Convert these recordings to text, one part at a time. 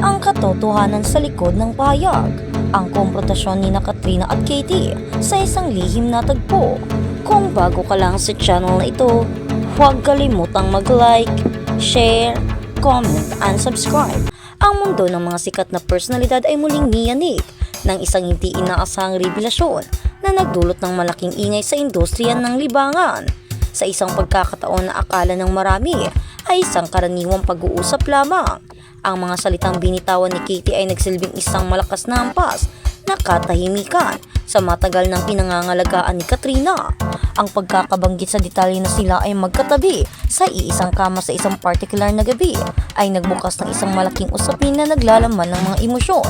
ang katotohanan sa likod ng pahayag, ang komprontasyon ni Katrina at Katie sa isang lihim na tagpo. Kung bago ka lang sa channel na ito, huwag kalimutang mag-like, share, comment, and subscribe. Ang mundo ng mga sikat na personalidad ay muling niyanig ng isang hindi inaasahang revelasyon na nagdulot ng malaking ingay sa industriya ng libangan. Sa isang pagkakataon na akala ng marami ay isang karaniwang pag-uusap lamang, ang mga salitang binitawan ni Katie ay nagsilbing isang malakas na hampas na katahimikan sa matagal ng pinangangalagaan ni Katrina. Ang pagkakabanggit sa detalye na sila ay magkatabi sa iisang kama sa isang partikular na gabi ay nagbukas ng isang malaking usapin na naglalaman ng mga emosyon,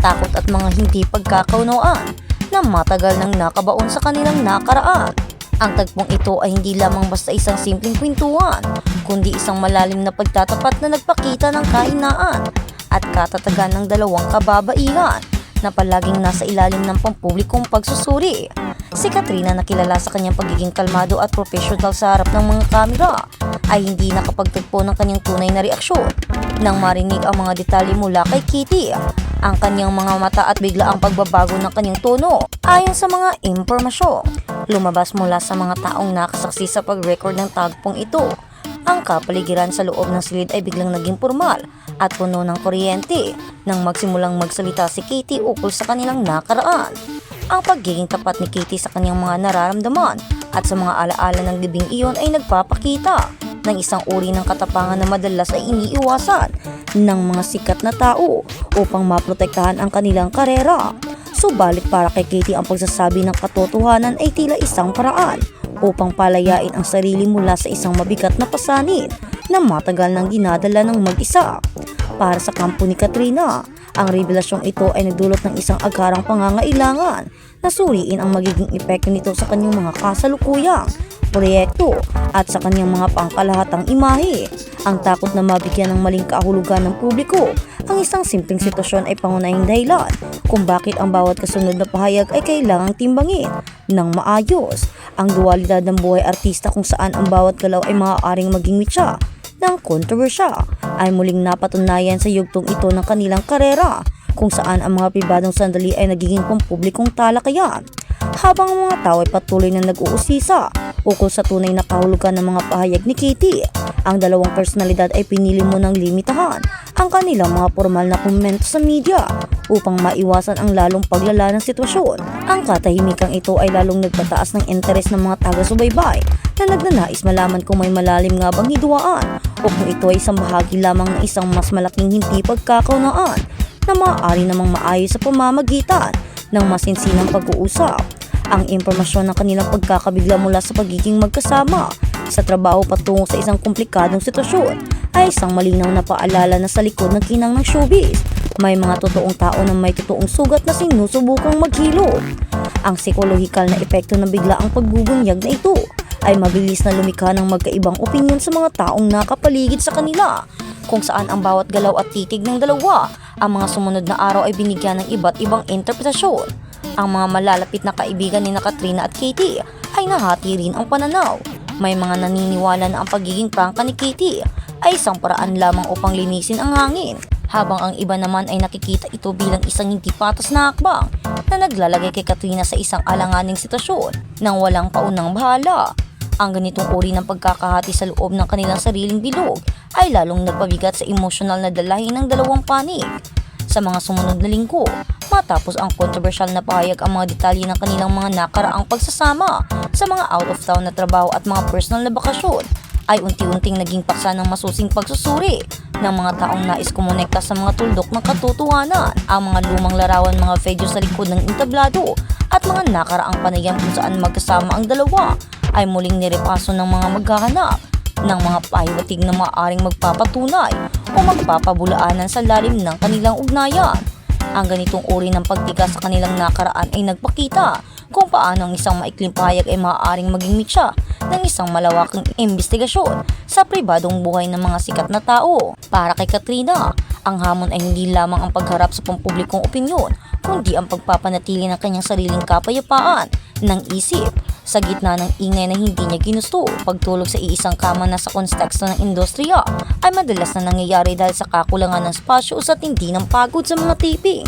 takot at mga hindi pagkakaunawaan na matagal nang nakabaon sa kanilang nakaraan. Ang tagpong ito ay hindi lamang basta isang simpleng kwentuhan, kundi isang malalim na pagtatapat na nagpakita ng kahinaan at katatagan ng dalawang kababaihan na palaging nasa ilalim ng pampublikong pagsusuri. Si Katrina, na kilala sa kanyang pagiging kalmado at professional sa harap ng mga kamera, ay hindi nakapagtagpo ng kanyang tunay na reaksyon nang marinig ang mga detalye mula kay Katie. Ang kanyang mga mata at bigla ang pagbabago ng kanyang tono ayon sa mga impormasyon lumabas mula sa mga taong nakasaksi sa pag-record ng tagpong ito. Ang kapaligiran sa loob ng silid ay biglang naging formal at puno ng kuryente nang magsimulang magsalita si Katie ukol sa kanilang nakaraan. Ang pagiging tapat ni Katie sa kanyang mga nararamdaman at sa mga alaala ng gabing iyon ay nagpapakita ng isang uri ng katapangan na madalas ay iniiwasan ng mga sikat na tao upang maprotektahan ang kanilang karera. Subalit para kay Katie, ang pagsasabi ng katotohanan ay tila isang paraan upang palayain ang sarili mula sa isang mabigat na pasanin na matagal nang dinadala ng mag-isa. Para sa kampo ni Katrina, ang revelasyong ito ay nagdulot ng isang agarang pangangailangan na suriin ang magiging epekto nito sa kanyang mga kasalukuyang proyekto at sa kanyang mga pangkalahatang imahe. Ang takot na mabigyan ng maling kahulugan ng publiko ang isang simpleng sitwasyon ay pangunahing dahilan kung bakit ang bawat kasunod na pahayag ay kailangang timbangin ng maayos. Ang dualidad ng buhay artista kung saan ang bawat galaw ay maaaring maging mitya ng kontrobersya ay muling napatunayan sa yugtong ito ng kanilang karera, kung saan ang mga pribadong sandali ay nagiging pampublikong talakayan, habang ang mga tao ay patuloy na nag-uusisa ukol sa tunay na kahulugan ng mga pahayag ni Katie. Ang dalawang personalidad ay pinili mo ng limitahan ang kanilang mga formal na komento sa media upang maiwasan ang lalong paglala ng sitwasyon. Ang katahimikang ito ay lalong nagpataas ng interes ng mga taga-subaybay na nagnanais malaman kung may malalim nga bang hidwaan o kung ito ay isang bahagi lamang ng isang mas malaking hindi pagkakaunawaan na maaari namang maayos sa pamamagitan ng masinsinang pag-uusap. Ang impormasyon ng kanilang pagkakabigla mula sa pagiging magkasama sa trabaho patungo sa isang komplikadong sitwasyon ay isang malinaw na paalala na sa likod ng kinang ng showbiz may mga totoong tao na may totoong sugat na sinusubukang maghilot. Ang psikolohikal na epekto ng biglaang pagbubunyag na ito ay mabilis na lumikha ng magkaibang opinyon sa mga taong nakapaligid sa kanila, kung saan ang bawat galaw at titig ng dalawa ang mga sumunod na araw ay binigyan ng iba't ibang interpretasyon. Ang mga malalapit na kaibigan ni Katrina at Katie ay nahati rin ang pananaw. May mga naniniwala na ang pagiging prangka ni Katie ay isang paraan lamang upang linisin ang hangin, habang ang iba naman ay nakikita ito bilang isang hindi patas na hakbang na naglalagay kay Katrina sa isang alanganing sitwasyon nang walang paunang bahala. Ang ganitong uri ng pagkakahati sa loob ng kanilang sariling bilog ay lalong nagpabigat sa emosyonal na dalahin ng dalawang panig. Sa mga sumunod na linggo, matapos ang kontrobersyal na pahayag, ang mga detalye ng kanilang mga nakaraang pagsasama sa mga out of town na trabaho at mga personal na bakasyon ay unti-unting naging paksa ng masusing pagsusuri ng mga taong nais kumonekta sa mga tuldok ng katotohanan. Ang mga lumang larawan, mga video sa likod ng entablado at mga nakaraang panayam kung saan magkasama ang dalawa ay muling nirepaso ng mga maghahanap ng mga pahiwatig na maaaring magpapatunay o magpapabulaanan sa lalim ng kanilang ugnayan. Ang ganitong uri ng pagtigas sa kanilang nakaraan ay nagpakita kung paano ang isang maikling pahayag ay maaaring maging mitya ng isang malawaking investigasyon sa pribadong buhay ng mga sikat na tao. Para kay Katrina, ang hamon ay hindi lamang ang pagharap sa pampublikong opinyon, kundi ang pagpapanatili ng kanyang sariling kapayapaan ng isip Sa gitna ng ingay na hindi niya ginusto, pagtulog sa iisang kama na sa konteksto ng industriya ay madalas na nangyayari dahil sa kakulangan ng spasyo o sa tindi ng pagod sa mga taping.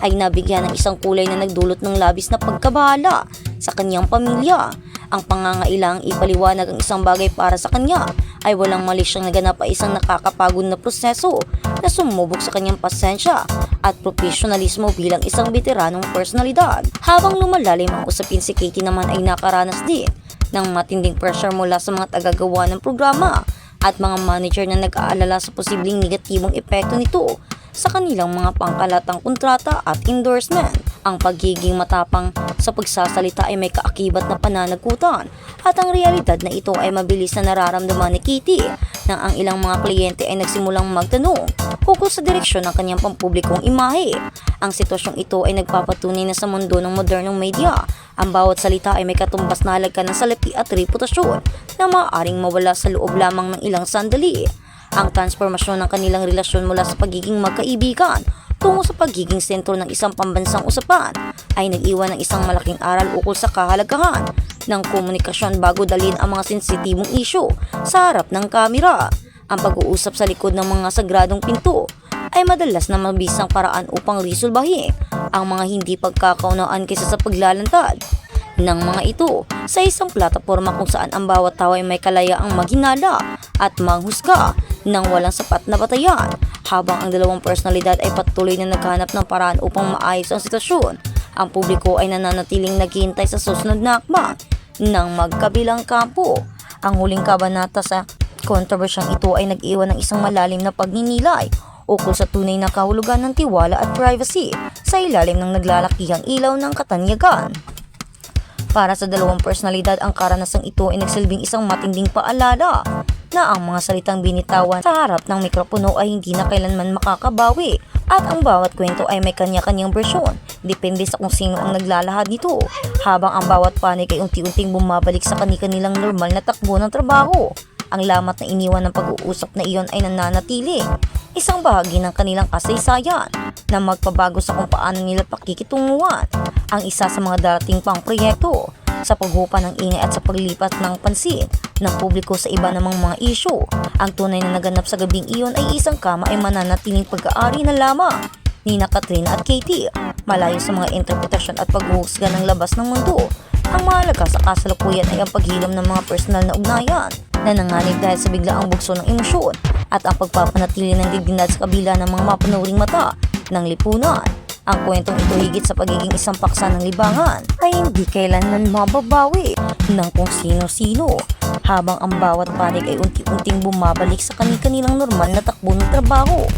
Ay nabigyan ng isang kulay na nagdulot ng labis na pagkabahala sa kanyang pamilya. Ang pangangailangang ipaliwanag ang isang bagay para sa kanya ay walang mali siyang naganap ay isang nakakapagod na proseso na sumubok sa kanyang pasensya at profesionalismo bilang isang veteranong personalidad. Habang lumalalim ang usapin, si Katie naman ay nakaranas din ng matinding pressure mula sa mga tagagawa ng programa at mga manager na nag-aalala sa posibleng negatibong epekto nito sa kanilang mga pangkalatang kontrata at endorsement. Ang pagiging matapang sa pagsasalita ay may kaakibat na pananagutan at ang realidad na ito ay mabilis na nararamdaman ni Kitty nang ang ilang mga kliyente ay nagsimulang magtanong ukol sa direksyon ng kanyang pampublikong imahe. Ang sitwasyong ito ay nagpapatunay na sa mundo ng modernong media, ang bawat salita ay may katumbas na halaga ng salapi at reputasyon na maaaring mawala sa loob lamang ng ilang sandali. Ang transformasyon ng kanilang relasyon mula sa pagiging magkaibigan tungo sa pagiging sentro ng isang pambansang usapan ay nag-iwan ng isang malaking aral ukol sa kahalagahan ng komunikasyon bago dalhin ang mga sensitibong isyu sa harap ng kamera. Ang pag-uusap sa likod ng mga sagradong pinto ay madalas na mabisang paraan upang resolbahin ang mga hindi pagkakaunawaan kaysa sa paglalantad ng mga ito sa isang plataporma kung saan ang bawat tao ay may kalayaang maghinala at manghusga ng walang sapat na batayan. Habang ang dalawang personalidad ay patuloy na naghahanap ng paraan upang maayos ang sitwasyon, ang publiko ay nananatiling naghihintay sa susunod na akbang ng magkabilang kampo. Ang huling kabanata sa kontrobersyang ito ay nag-iwan ng isang malalim na pagninilay ukol sa tunay na kahulugan ng tiwala at privacy sa ilalim ng naglalakihang ilaw ng katanyagan. Para sa dalawang personalidad, ang karanasang ito ay nagsilbing isang matinding paalala na ang mga salitang binitawan sa harap ng mikropono ay hindi na kailanman makakabawi at ang bawat kwento ay may kanya-kanyang bersyon, depende sa kung sino ang naglalahad nito, habang ang bawat panig ay unti-unting bumabalik sa kani-kanilang normal na takbo ng trabaho. Ang lamat na iniwan ng pag-uusap na iyon ay nananatili, isang bahagi ng kanilang kasaysayan na magpabago sa kung paano nila pakikitunguhan ang isa sa mga darating pang proyekto. Sa paghupa ng ingay at sa paglipat ng pansin ng publiko sa iba namang mga isyu, ang tunay na naganap sa gabing iyon ay isang kama ay mananatiling pag-aari na lamang ni Katrina at Katie, malayo sa mga interpretasyon at paghuhusga ng labas ng mundo. Ang mahalaga sa kasalukuyan ay ang paghilom ng mga personal na ugnayan na nanganib dahil sa biglaang bugso ng emosyon at ang pagpapanatili ng dignidad sa kabila ng mga mapanuring mata ng lipunan. Ang kwentong ito, higit sa pagiging isang paksa ng libangan, ay hindi kailanman mababawi ng kung sino-sino, habang ang bawat panig ay unti-unting bumabalik sa kani-kanilang normal na takbo ng trabaho.